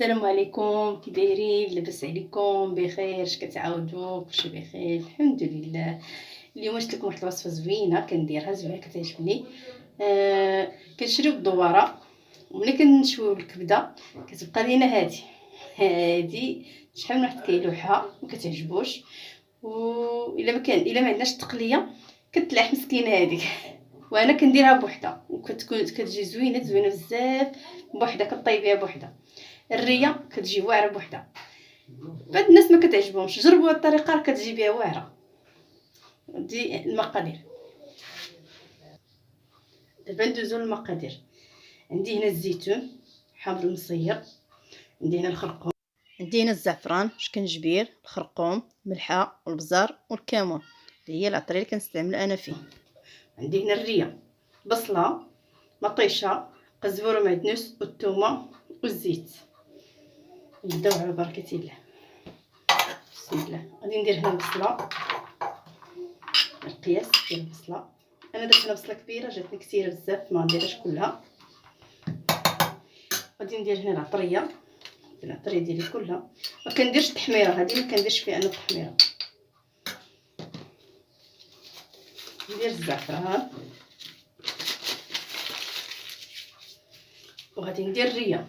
السلام عليكم، كي دايرين؟ لاباس عليكم؟ بخير؟ اش كتعاودوا؟ كلشي بخير الحمد لله. اليوم درت لكم واحد الوصفه زوينه كنديرها زوينه كتعجبني. كنشريو الدواره وملي كنشويو الكبده كتبقى لينا هادي شحال من واحد كيلوحها ما كتعجبوش. الا ما عندناش التقليه كتلح مسكينه هذيك وانا كنديرها بوحدها وكتكون كتجي زوينه بزاف بوحدها، كطيبيها بوحدها. الريه كتجي واعره بوحدها، بعض الناس ما كتعجبهمش، جربوا هاد الطريقه راه كتجي بها واعره. دي المقادير. دابا ندوزو للمقادير. عندي هنا الزيتون حامض المصير، عندي هنا الخرقوم، عندي هنا الزعفران، شكنجبير، الخرقوم، ملحه والبزار والكمون اللي هي العطريه اللي كنستعمل انا فيه. عندي هنا الريه، بصله، مطيشه، قزبر ومعدنوس والثومه والزيت. نبداو على بركه الله. بسم الله. غادي ندير هنا البصله، القياس ديال البصله. انا درت هنا بصله كبيره جاتني كثيره بزاف ما نديرهاش كلها. غادي ندير هنا العطريه ديالي كلها. ما كنديرش التحميره، هذه ما كنديرش فيها انا التحميره. ندير الزعفران وغادي ندير الريه،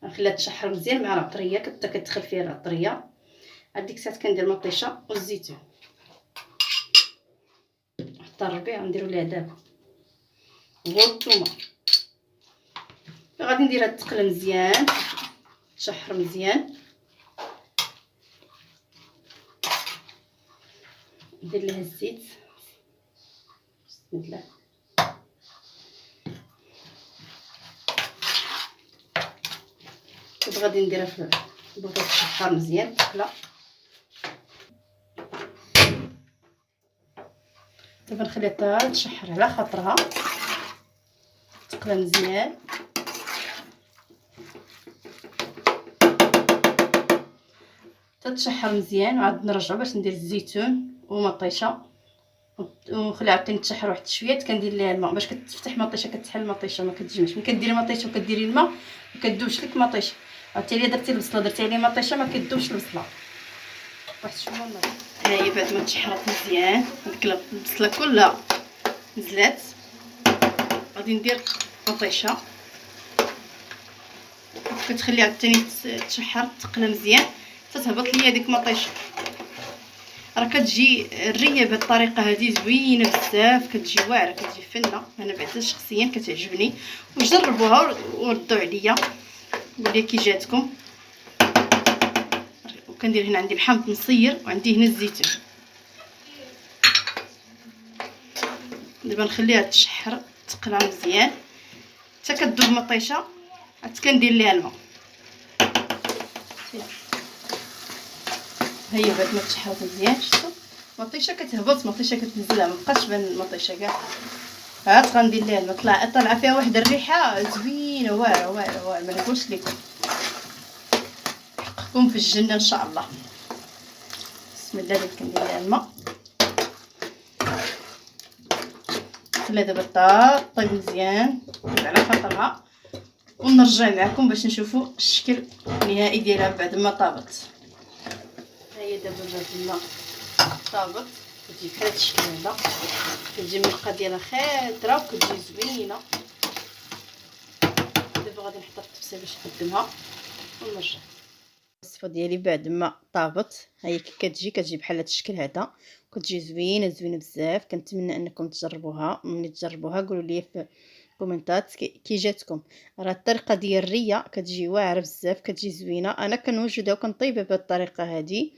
نخليها تشحر مزيان مع العطريه حتى كتدخل فيها العطريه. هذيك الساعه كندير مطيشه والزيتون حتى الربيع نديرو ليها دابا والثومه. غادي نديرها تقلى مزيان تشحر مزيان. ندير لها الزيت بسم الله. دابا غادي نديرها في البوطه تشحر مزيان تقلى. دابا نخليها تشحر على خاطرها تقلى مزيان. تتشحر مزيان وعاد نرجعو باش ندير الزيتون ومطيشه ونخليها عاوتاني تشحر واحد شويه. كندير ليها الماء باش كتفتح مطيشه، كتحل مطيشه ما كتجمعش. ملي كديري مطيشه وكديري الماء ما كدوبش لك مطيشه. عاوتاني درتي البصله درتي عليه مطيشه ما كدوبش البصله. واحد شويه الماء. ها هي بعد ما تشحرات مزيان هذيك البصله كلها نزلات. غادي ندير مطيشه كتخليها عاوتاني تشحر تقلى مزيان تتهبط ليا ديك مطيشه. راه كتجي الريه بهذه الطريقه هذه زوينه بزاف، كتجي واعره كتجي فنه. انا بعدا شخصيا كتعجبني وجربوها وردوا عليا قولوا كي جاتكم. وكندير هنا عندي الحامض مصير وعندي هنا الزيتون. دابا نخليها تشحر تقلى مزيان حتى كتذوب مطيشه عاد كندير ليها الماء. هي بعد ما تشحرت مزيان شفتوا مطيشه كتهبط مطيشه كتنزلها مابقاش بان المطيشه كاع. عاد غندير ليها الماء. طالعه فيها واحد الريحه زوينه واعره ما نقولش لكم. حقكم في الجنه ان شاء الله. بسم الله. دابا كندير ليها الماء خليها دابا طيب مزيان على خاطرها ونرجع معكم باش نشوفوا الشكل النهائي ديالها بعد ما طابت. هي دابا بعد ما طابت كتجي بحال هاد الشكل هذا، كتجي الملقه ديالها خضره وكتجي زوينه. دابا غادي نحط الطبسه باش نقدمها ونرجع. الوصفه ديالي بعد ما طابت هي كتجي بحال هاد الشكل هذا وكتجي زوينه بزاف. كنتمنى انكم تجربوها. ملي تجربوها قولوا لي في الكومنتات كي جاتكم. راه الطريقه ديال الريه كتجي واعره بزاف كتجي زوينه. انا كنوجدها وكنطيبها بهذه الطريقه هذه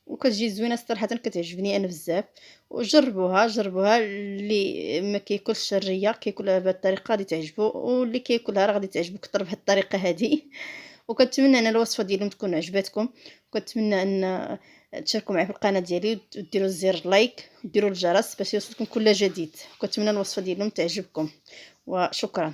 وكتجي زوينه صراحه كتعجبني انا بزاف. وجربوها اللي ما كياكلش الريه كياكلها بهذه الطريقه غادي تعجبو، واللي كياكلها راه غادي تعجبو اكثر بهذه الطريقه هذه. وكنتمنى ان الوصفه ديالهم تكون عجبتكم، وكنتمنى ان تشاركوا معي في القناه ديالي وديروا زر لايك وديروا الجرس باش يوصلكم كل جديد. وكنتمنى الوصفه ديالهم تعجبكم وشكرا.